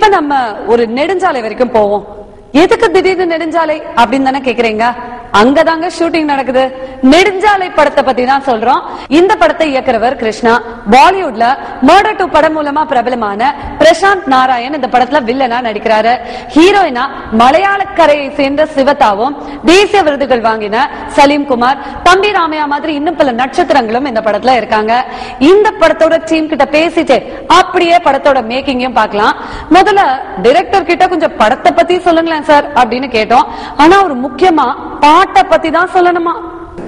இப்ப நம்ம ஒரு நெடுஞ்சாலை வரைக்கும் போவோம். எதுக்கு திடீர்னு நெடுஞ்சாலை அப்படின்னு தானே கேக்குறீங்க? அங்கதாங்க ஷூட்டிங் நடக்குது. நெடுஞ்சாலை படத்தை பத்தி தான் சொல்றோம். இந்த படத்தை இயக்குறவர் கிருஷ்ணா. பாலிவுட்ல மர்டர் 2 படம் மூலமா பிரபலமான பிரசாந்த் நாராயண் இந்த படத்துல வில்லனா நடிக்கிறாரு. ஹீரோயினா மலையாள கரையை சேர்ந்த சிவதாவும், தேசிய விருதுகள் வாங்கின சலீம் குமார், தம்பி ராமையா மாதிரி இன்னும் பல நட்சத்திரங்களும் இந்த படத்துல இருக்காங்க. இந்த படத்தோட டீம் கிட்ட பேசிட்டு அப்படியே படத்தோட மேக்கிங்கையும் பார்க்கலாம். முதல்ல டைரக்டர் கிட்ட கொஞ்சம் படத்தை பத்தி சொல்லுங்களேன் சார் அப்படின்னு கேட்டோம். ஆனா ஒரு முக்கியமா பாட்டை பத்தி தான் சொல்லணுமா?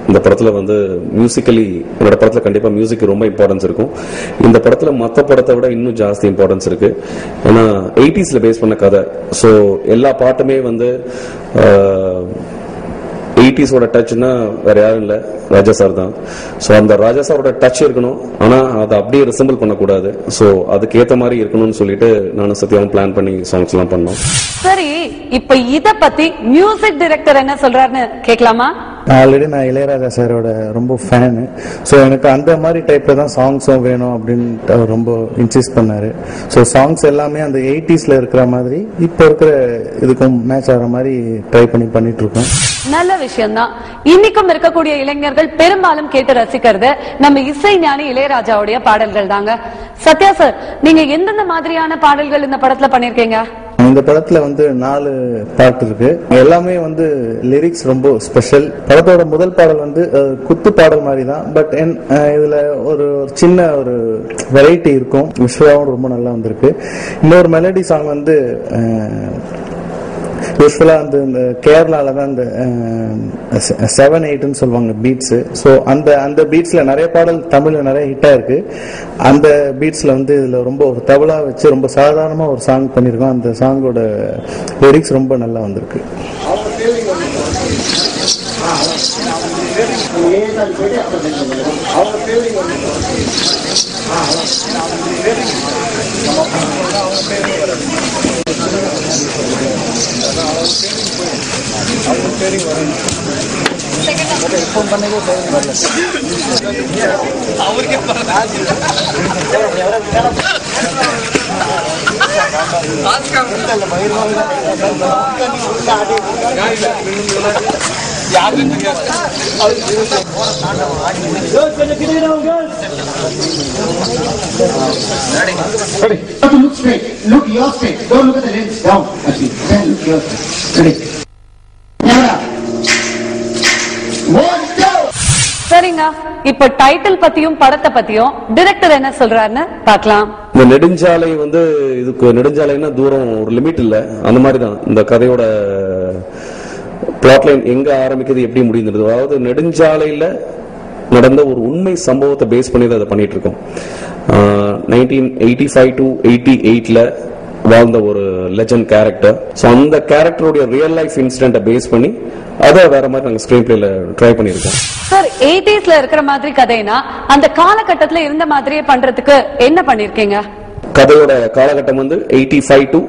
இந்த படத்துல வந்து மியூசிக்கலி, என்னோட படத்துல கண்டிப்பா மியூசிக் ரொம்ப இம்பார்ட்டன்ஸ் இருக்கும். இந்த படத்துல மத்த படத்தை விட இன்னும் ஜாஸ்தி இம்பார்ட்டன்ஸ் இருக்கு. ஏன்னா 80s பேஸ் பண்ண கதை. சோ எல்லா பாட்டுமே வந்து 80s டச்னா வேற யாரும் இல்ல, ராஜா சார் தான். சோ அந்த ராஜா சாரோட டச் இருக்கணும். ஆனா அதை அப்படியே ரிசம்பிள் பண்ணக்கூடாது. சோ அதுக்கு ஏத்த மாதிரி இருக்கணும்னு சொல்லிட்டு நானும் சத்யாவும் பிளான் பண்ணி சாங்ஸ் எல்லாம் பண்ணோம். சரி, இப்ப இத பத்தி மியூசிக் டைரக்டர் என்ன சொல்றாருன்னு கேட்கலாமா? ஆல்ரெடி நான் இளையராஜா சாரோட ரொம்ப ஃபேனு. ஸோ எனக்கு அந்த மாதிரி டைப்ல தான் சாங்ஸும் வேணும் அப்படின்ட்டு அவர் ரொம்ப இன்சிஸ்ட் பண்ணாரு. ஸோ சாங்ஸ் எல்லாமே அந்த 80s இருக்கிற மாதிரி இப்போ இருக்கிற இதுக்கும் மேட்ச் ஆகிற மாதிரி ட்ரை பண்ணிட்டு இருக்கோம். நல்ல விஷயம் தான். இன்னைக்கும் இருக்கக்கூடிய இளைஞர்கள் பெரும்பாலும் கேட்டு ரசிக்கிறது நம்ம இசை ஞானி இளையராஜாவுடைய பாடல்கள் தாங்க. சத்யா சார், நீங்க எந்தெந்த மாதிரியான பாடல்கள் இந்த படத்துல பண்ணிருக்கீங்க? இந்த படத்துல வந்து 4 பாட்டு இருக்கு. எல்லாமே வந்து லிரிக்ஸ் ரொம்ப ஸ்பெஷல். படத்தோட முதல் பாடல் வந்து குத்து பாடல் மாதிரி தான். பட் இதுல ஒரு சின்ன ஒரு வெரைட்டி இருக்கும். விஷுவலாவும் ரொம்ப நல்லா வந்திருக்கு. இன்னொரு மெலடி சாங் வந்து யூஸ்வலா அந்த கேரளால தான் இந்த 7-8 சொல்லுவாங்க பீட்ஸ். ஸோ அந்த பீட்ஸ்ல நிறைய பாடல் தமிழ்ல நிறைய ஹிட்டா இருக்கு. அந்த பீட்ஸ்ல வந்து இதுல ரொம்ப ஒரு தபலா வச்சு ரொம்ப சாதாரணமா ஒரு சாங் பண்ணிருக்கோம். அந்த சாங்கோட லிரிக்ஸ் ரொம்ப நல்லா வந்திருக்கு. Look straight. Look your straight. Don't look at the lens down. Actually, then look your straight. Ready? Camera. One, go. சரிங்க, இப்ப டைட்டில் பத்தியும் படத்தை பத்தியும் டைரக்டர் என்ன சொல்றாருன்னு பார்க்கலாம். இந்த நெடுஞ்சாலை வந்து இதுக்கு நெடுஞ்சாலைன்னா தூரம் ஒரு லிமிட் இல்ல, அந்த மாதிரி தான் இந்த கதையோட பிளாட் லைன் எங்க ஆரம்பிக்குது எப்படி முடியுது. அதாவது நெடுஞ்சாலையில நடந்த ஒரு உண்மை சம்பவத்தை பேஸ் பண்ணி தான் அதை பண்ணிட்டு இருக்கோம். 1985 to 88ல வாழ்ந்த ஒரு லெஜண்ட் கேரக்டர். ஸோ அந்த கேரக்டருடைய ரியல் லைஃப் இன்சிடென்ட்டை பேஸ் பண்ணி அதை வேற மாதிரி நாங்கள் ஸ்கிரீன் பிளேல ட்ரை பண்ணியிருக்கோம். சார், 80sல இருக்கிற மாதிரி கதைனா அந்த காலகட்டத்துல இருந்த மாதிரியே பண்றதுக்கு என்ன பண்ணிருக்கீங்க? கதையோட காலகட்டம் வந்து 85 to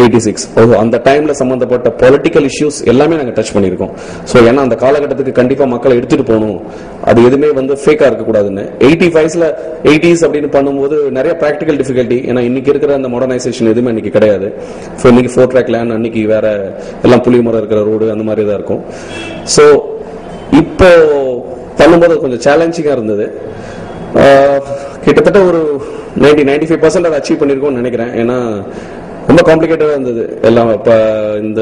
86. அந்த டைம்ல சம்பந்தப்பட்ட பொலிட்டிக்கல் இஷ்யூஸ் எல்லாமே நாங்க டச் பண்ணிருக்கோம். சோ ஏன்னா அந்த காலகட்டத்துக்கு கண்டிப்பா மக்களை எடுத்துட்டு போகணும், அது எதுவுமே வந்து ஃபேக்கா இருக்க கூடாதுன்னு. 85ஸ்ல 80s அப்படின்னு பண்ணும்போது நிறைய பிராக்டிகல் டிஃபிகல்ட்டி. ஏன்னா இன்னைக்கு இருக்கிற அந்த மாடர்னைசேஷன் எதுவுமே இன்னைக்கு கிடையாது. இன்னைக்கு 4 track லேண்ட், அன்னைக்கு வேற எல்லாம் புளிய மரம் இருக்கிற ரோடு அந்த மாதிரி தான் இருக்கும். சோ இப்போ பண்ணும்போது கொஞ்சம் சேலஞ்சிங்கா இருந்தது. கிட்டத்தட்ட ஒரு 95% அதை அச்சீவ் பண்ணிருக்கோம்னு நினைக்கிறேன். ஏன்னா ரொம்ப காம்ப்ளிகேட்டடா இருந்தது எல்லாம். இப்ப இந்த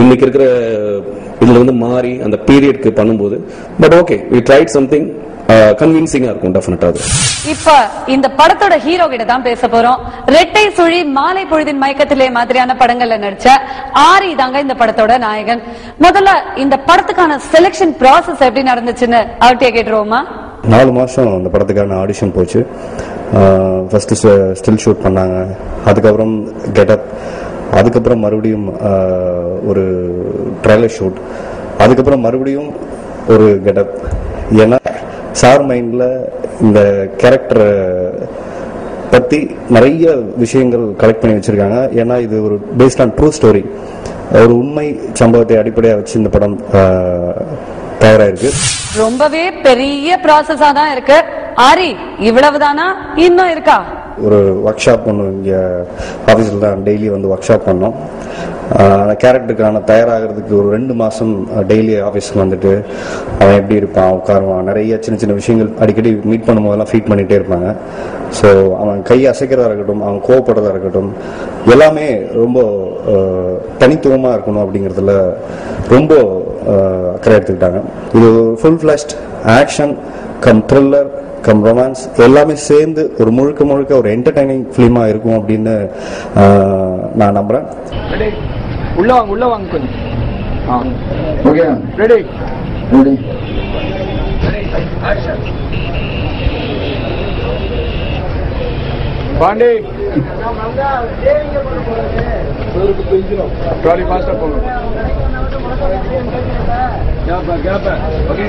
இன்னைக்கு இருக்கிற இதுல வந்து மாறி அந்த பீரியட்க்கு பண்ணும்போது but okay, we tried something கன்வின்சிங்கா இருக்கும் டெஃபினட்டா. இப்ப இந்த படத்தோட ஹீரோ கிட்ட தான் பேச போறோம். ரெட்டை சுழி, மாலை பொழுதின் மயக்கத்திலே மாதிரியான படங்கள்ல நடிச்ச ஆரி தாங்க இந்த படத்தோட நாயகன். முதல்ல இந்த படத்துக்கான செலக்ஷன் ப்ராசஸ் எப்படி நடந்துச்சுன்னு அவர்கிட்ட கேட்டுருவோமா? 4 மாசம் அந்த படத்துக்கான ஆடிஷன் போச்சு. ஃபர்ஸ்ட் ஸ்டில் ஷூட் பண்ணாங்க, அதுக்கப்புறம் கெட்டப், அதுக்கப்புறம் மறுபடியும் ஒரு ட்ரைலர் ஷூட், அதுக்கப்புறம் மறுபடியும் ஒரு கெட்டப். ஏன்னா சார் மைண்ட்ல இந்த கேரக்டரை பத்தி நிறைய விஷயங்கள் கலெக்ட் பண்ணி வச்சிருக்காங்க. ஏன்னா இது ஒரு பேஸ்ட் ஆன் ட்ரூ ஸ்டோரி, ஒரு உண்மை சம்பவத்தை அடிப்படையாக வச்சு இந்த படம் தயாராயிருக்கு. ரொம்பவே பெரிய ப்ராசஸா தான் இருக்கு. ஆரி, இவ்வளவுதானா இன்னும் இருக்கா? ஒரு ஒர்க் ஷாப் ஒன்று இங்கே ஆஃபீஸில் தான் டெய்லி வந்து ஒர்க் ஷாப் பண்ணோம். அந்த கேரக்டருக்கான தயாராகிறதுக்கு ஒரு 2 மாதம் டெய்லி ஆஃபீஸ்க்கு வந்துட்டு அவன் எப்படி இருப்பான், உட்காருவான், நிறைய சின்ன சின்ன விஷயங்கள் அடிக்கடி மீட் பண்ணும்போதெல்லாம் ஃபீட் பண்ணிகிட்டே இருப்பாங்க. ஸோ அவன் கை அசைக்கிறதா இருக்கட்டும், அவன் கோவப்படுறதா இருக்கட்டும், எல்லாமே ரொம்ப தனித்துவமாக இருக்கணும் அப்படிங்கிறதுல ரொம்ப அக்கறை எடுத்துக்கிட்டாங்க. இது full fledged action cum thriller cum romance எல்லாமே சேர்ந்து ஒரு முழுக்க முழுக்க ஒரு என்டர்டைனிங் ஃபிலிமா இருக்கும் அப்படின்னு நான் நம்புறேன். உள்ள வாங்க கொஞ்சம். Okay ready ready Pandi trolley ஃபாஸ்டா போங்க. ஓகே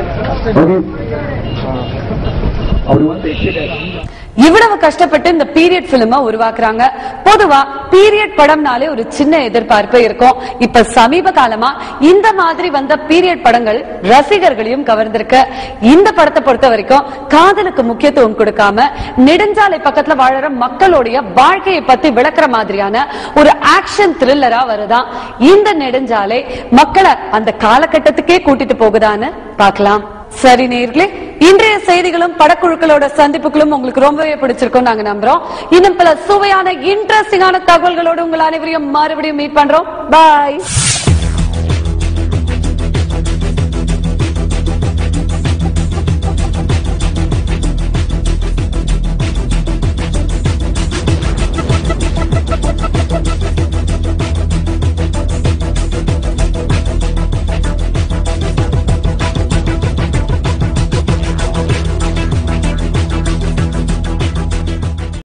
இவ்வளவு கஷ்டப்பட்டு இந்த பீரியட் பிலிம உருவாக்குறாங்க. பொதுவா பீரியட் படம்னாலே ஒரு சின்ன எதிர்பார்ப்பு இருக்கும். இப்ப சமீப காலமா இந்த மாதிரி வந்த பீரியட் படங்கள் ரசிகர்களையும் கவர்ந்திருக்கு. இந்த படத்தை பொறுத்த வரைக்கும் காதலுக்கு முக்கியத்துவம் கொடுக்காம நெடுஞ்சாலை பக்கத்துல வாழற மக்களுடைய வாழ்க்கையை பத்தி விளக்குற மாதிரியான ஒரு ஆக்ஷன் த்ரில்லரா வருதான். இந்த நெடுஞ்சாலை மக்களை அந்த காலகட்டத்துக்கே கூட்டிட்டு போகுதான்னு பார்க்கலாம். சரி நேயர்களே, இன்றைய செய்திகளும் படக்குழுக்களோட சந்திப்புகளும் உங்களுக்கு ரொம்பவே பிடிச்சிருக்கும் நாங்க நம்புறோம். இன்னும் பல சுவையான இன்ட்ரெஸ்டிங்கான தகவல்களோடு உங்கள் அனைவரையும் மறுபடியும் மீட் பண்றோம். பாய்.